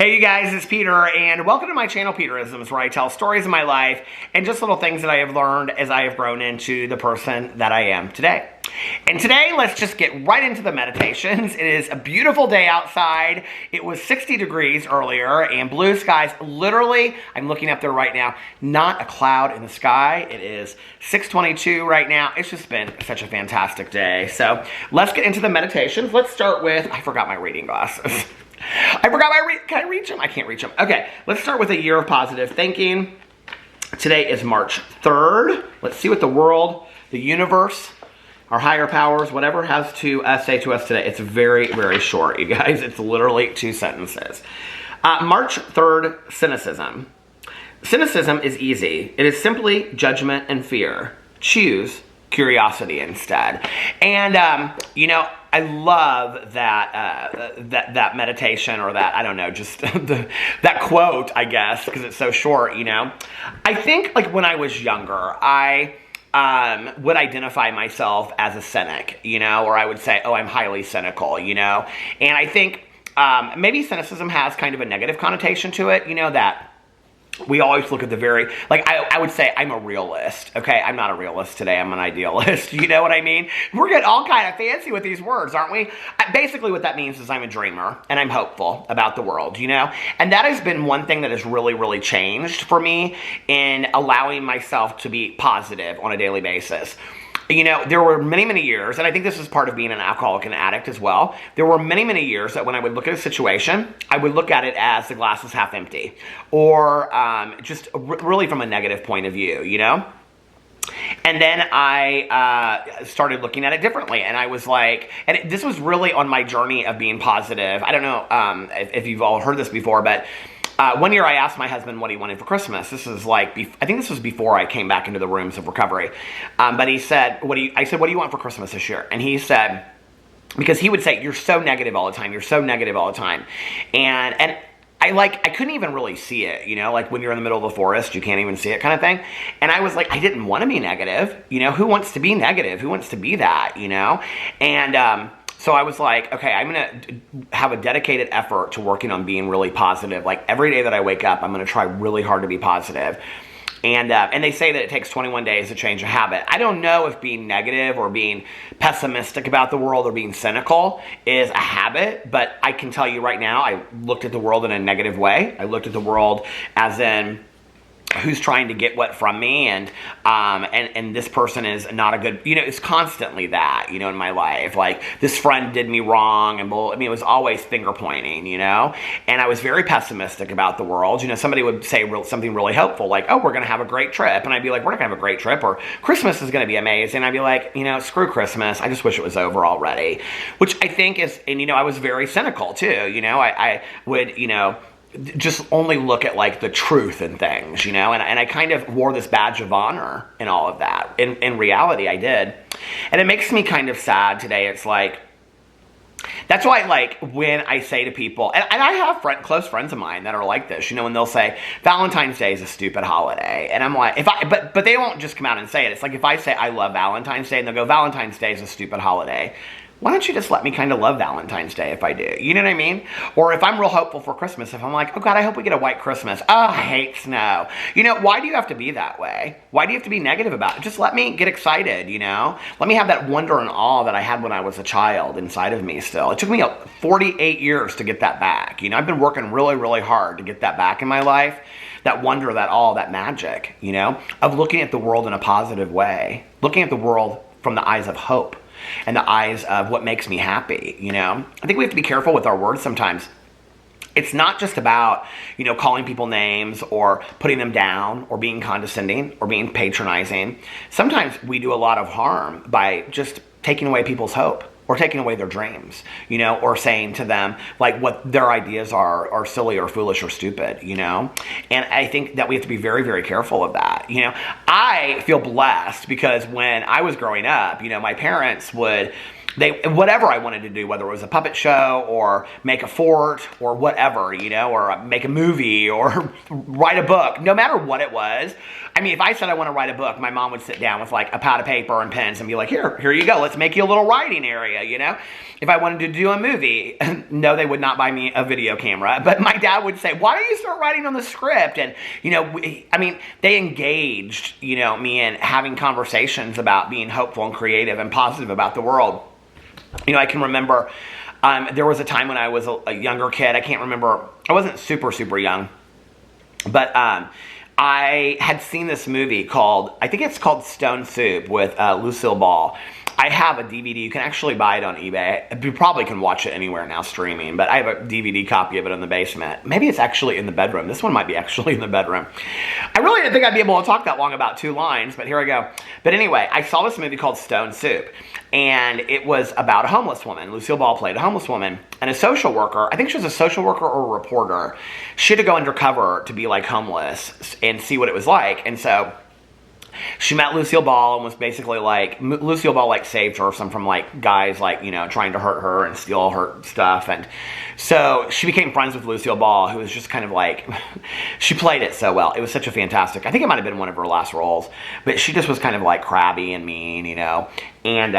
Hey you guys, it's Peter, and welcome to my channel, Peterisms, where I tell stories of my life and just little things that I have learned as I have grown into the person that I am today. And today, let's just get right into the meditations. It is a beautiful day outside. It was 60 degrees earlier and blue skies. Literally, I'm looking up there right now, not a cloud in the sky. It is 6:22 right now. It's just been such a fantastic day. So let's get into the meditations. Let's start with, I forgot my reading glasses. Can I reach them? I can't reach them. Okay, let's start with a year of positive thinking. Today is March 3rd. Let's see what the world, the universe, our higher powers, whatever has to say to us today. It's very, very short, you guys. It's literally 2 sentences. March 3rd, cynicism. Cynicism is easy. It is simply judgment and fear. Choose curiosity instead. And, I love that meditation, or that, I don't know, just that quote, I guess, because it's so short, I think, like, when I was younger, I would identify myself as a cynic, or I would say, oh, I'm highly cynical, and I think maybe cynicism has kind of a negative connotation to it, that we always look at the very, like, I would say I'm a realist, okay? I'm not a realist today, I'm an idealist, you know what I mean? We're getting all kind of fancy with these words, aren't we? Basically what that means is I'm a dreamer, and I'm hopeful about the world, And that has been one thing that has really, really changed for me in allowing myself to be positive on a daily basis. There were many, many years, and I think this is part of being an alcoholic and addict as well. There were many, many years that when I would look at a situation, I would look at it as the glass is half empty, or just really from a negative point of view, And then I started looking at it differently, and I was like, and this was really on my journey of being positive. I don't know if you've all heard this before, but one year I asked my husband what he wanted for Christmas. This is like, I think this was before I came back into the rooms of recovery. But he said, I said, what do you want for Christmas this year? And he said, because he would say, you're so negative all the time. You're so negative all the time. And I couldn't even really see it, like when you're in the middle of the forest, you can't even see it kind of thing. And I was like, I didn't want to be negative. Who wants to be negative? Who wants to be that, And, so I was like, okay, I'm going to have a dedicated effort to working on being really positive. Like every day that I wake up, I'm going to try really hard to be positive. And they say that it takes 21 days to change a habit. I don't know if being negative or being pessimistic about the world or being cynical is a habit, but I can tell you right now, I looked at the world in a negative way. I looked at the world as in, who's trying to get what from me, and this person is not a good, it's constantly that, in my life, like this friend did me wrong, and it was always finger pointing, and I was very pessimistic about the world. Somebody would say something really hopeful, like, oh, we're going to have a great trip, and I'd be like, we're not going to have a great trip, or Christmas is going to be amazing. I'd be like, screw Christmas, I just wish it was over already, which I think is, and I was very cynical too, I would, just only look at like the truth in things, and I kind of wore this badge of honor in all of that. In reality, I did. And it makes me kind of sad today. It's like, that's why, like, when I say to people, and I have close friends of mine that are like this, and they'll say, Valentine's Day is a stupid holiday. And I'm like, but they won't just come out and say it. It's like if I say I love Valentine's Day, and they'll go, Valentine's Day is a stupid holiday. Why don't you just let me kind of love Valentine's Day if I do? You know what I mean? Or if I'm real hopeful for Christmas, if I'm like, oh God, I hope we get a white Christmas. Oh, I hate snow. Why do you have to be that way? Why do you have to be negative about it? Just let me get excited, Let me have that wonder and awe that I had when I was a child inside of me still. It took me 48 years to get that back. I've been working really, really hard to get that back in my life. That wonder, that awe, that magic, of looking at the world in a positive way. Looking at the world from the eyes of hope. And the eyes of what makes me happy, I think we have to be careful with our words sometimes. It's not just about, calling people names or putting them down or being condescending or being patronizing. Sometimes we do a lot of harm by just taking away people's hope or taking away their dreams, or saying to them, like, what their ideas are silly or foolish or stupid, And I think that we have to be very, very careful of that, I feel blessed because when I was growing up, my parents would whatever I wanted to do, whether it was a puppet show or make a fort or whatever, you know, or make a movie or write a book, no matter what it was. I mean, if I said I want to write a book, my mom would sit down with like a pad of paper and pens and be like, here you go. Let's make you a little writing area, you know? If I wanted to do a movie, no, they would not buy me a video camera. But my dad would say, why don't you start writing on the script? And, you know, I mean, they engaged, you know, me in having conversations about being hopeful and creative and positive about the world. You know, I can remember there was a time when I was a younger kid. I can't remember. I wasn't super, super young. But I had seen this movie called, I think it's called Stone Soup with Lucille Ball. I have a DVD. You can actually buy it on eBay. You probably can watch it anywhere now streaming, but I have a DVD copy of it in the basement. Maybe it's actually in the bedroom. This one might be actually in the bedroom. I really didn't think I'd be able to talk that long about 2 lines, but here I go. But anyway, I saw this movie called Stone Soup, and it was about a homeless woman. Lucille Ball played a homeless woman, and a social worker, I think she was a social worker or a reporter. She had to go undercover to be like homeless and see what it was like, and so she met Lucille Ball and was basically like, Lucille Ball like saved her from like guys like, you know, trying to hurt her and steal her stuff. And so she became friends with Lucille Ball, who was just kind of like, she played it so well. It was such a fantastic, I think it might have been one of her last roles, but she just was kind of like crabby and mean, you know. And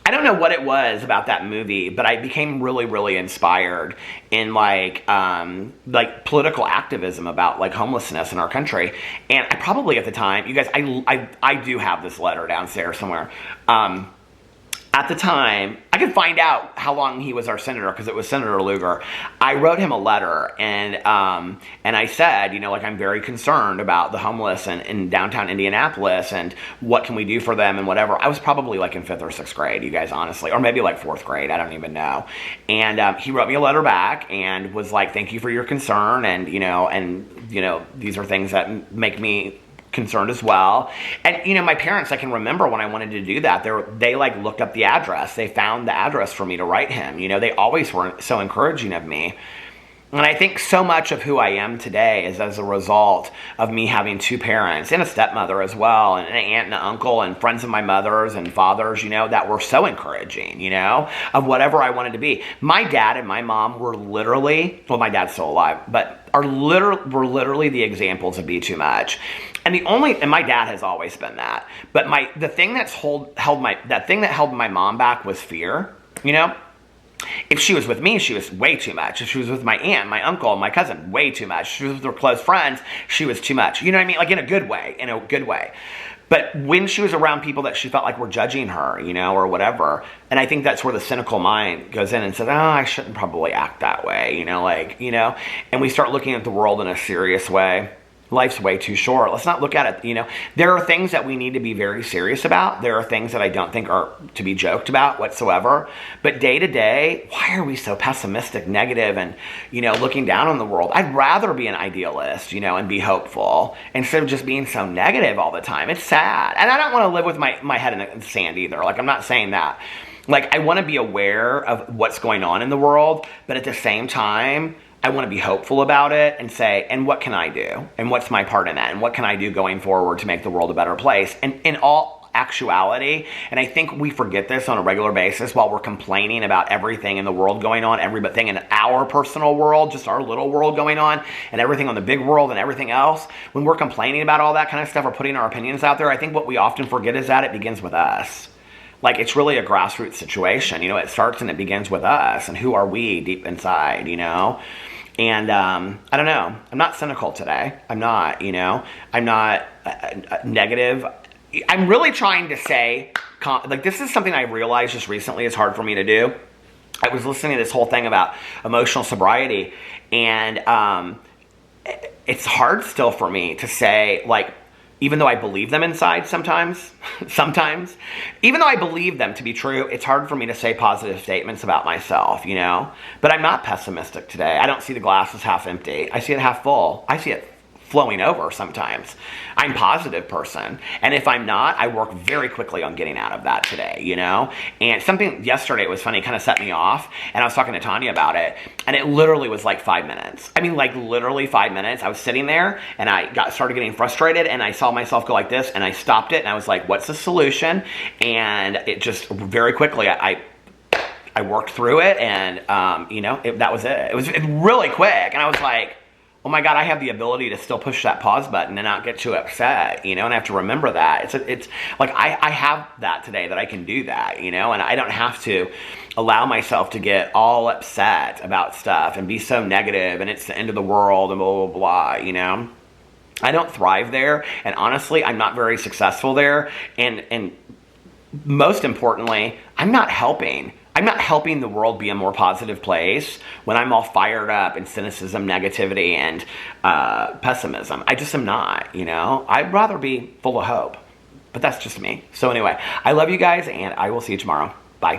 I don't know what it was about that movie, but I became really, really inspired in like political activism about like homelessness in our country. And I probably at the time, you guys, I do have this letter downstairs somewhere. At the time, I could find out how long he was our senator because it was Senator Lugar. I wrote him a letter and I said, you know, like I'm very concerned about the homeless in downtown Indianapolis and what can we do for them and whatever. I was probably like in 5th or 6th grade, you guys, honestly, or maybe like 4th grade. I don't even know. And he wrote me a letter back and was like, thank you for your concern and you know these are things that make me concerned as well. And you know, my parents, I can remember when I wanted to do that, they like looked up the address. They found the address for me to write him. You know, they always were so encouraging of me. And I think so much of who I am today is as a result of me having 2 parents and a stepmother as well, and an aunt and an uncle and friends of my mother's and father's, you know, that were so encouraging, you know, of whatever I wanted to be. My dad and my mom were literally, well, my dad's still alive, but were literally the examples of be too much. And my dad has always been that. But the thing that held my mom back was fear, you know. If she was with me, she was way too much. If she was with my aunt, my uncle, my cousin, way too much. If she was with her close friends, she was too much. You know what I mean? Like in a good way. But when she was around people that she felt like were judging her, you know, or whatever, and I think that's where the cynical mind goes in and says, oh, I shouldn't probably act that way, you know, like, you know, and we start looking at the world in a serious way. Life's way too short. Let's not look at it, you know. There are things that we need to be very serious about. There are things that I don't think are to be joked about whatsoever. But day to day, why are we so pessimistic, negative, and, you know, looking down on the world? I'd rather be an idealist, you know, and be hopeful instead of just being so negative all the time. It's sad. And I don't want to live with my head in the sand either. Like, I'm not saying that. Like, I want to be aware of what's going on in the world, but at the same time, I want to be hopeful about it and say, and what can I do? And what's my part in that? And what can I do going forward to make the world a better place? And in all actuality, and I think we forget this on a regular basis while we're complaining about everything in the world going on, everything in our personal world, just our little world going on, and everything on the big world and everything else. When we're complaining about all that kind of stuff or putting our opinions out there, I think what we often forget is that it begins with us. Like, it's really a grassroots situation. You know, it starts and it begins with us. And who are we deep inside, you know? And I don't know. I'm not cynical today. I'm not, you know. I'm not negative. I'm really trying to say, like, this is something I realized just recently is hard for me to do. I was listening to this whole thing about emotional sobriety. And it's hard still for me to say, like, even though I believe them inside sometimes, even though I believe them to be true, it's hard for me to say positive statements about myself, you know? But I'm not pessimistic today. I don't see the glass as half empty. I see it half full. I see it flowing over sometimes. I'm a positive person. And if I'm not, I work very quickly on getting out of that today, you know? And something yesterday was funny, kind of set me off. And I was talking to Tanya about it. And it literally was like 5 minutes. I mean, like literally 5 minutes. I was sitting there and I started getting frustrated and I saw myself go like this and I stopped it and I was like, what's the solution? And it just very quickly, I worked through it and, you know, that was it. It was really quick. And I was like, oh my God, I have the ability to still push that pause button and not get too upset, you know, and I have to remember that. It's like, I have that today, that I can do that, you know, and I don't have to allow myself to get all upset about stuff and be so negative and it's the end of the world and blah, blah, blah, you know. I don't thrive there, and honestly, I'm not very successful there, and most importantly, I'm not helping the world be a more positive place when I'm all fired up in cynicism, negativity, and pessimism. I just am not, you know? I'd rather be full of hope, but that's just me. So anyway, I love you guys, and I will see you tomorrow. Bye.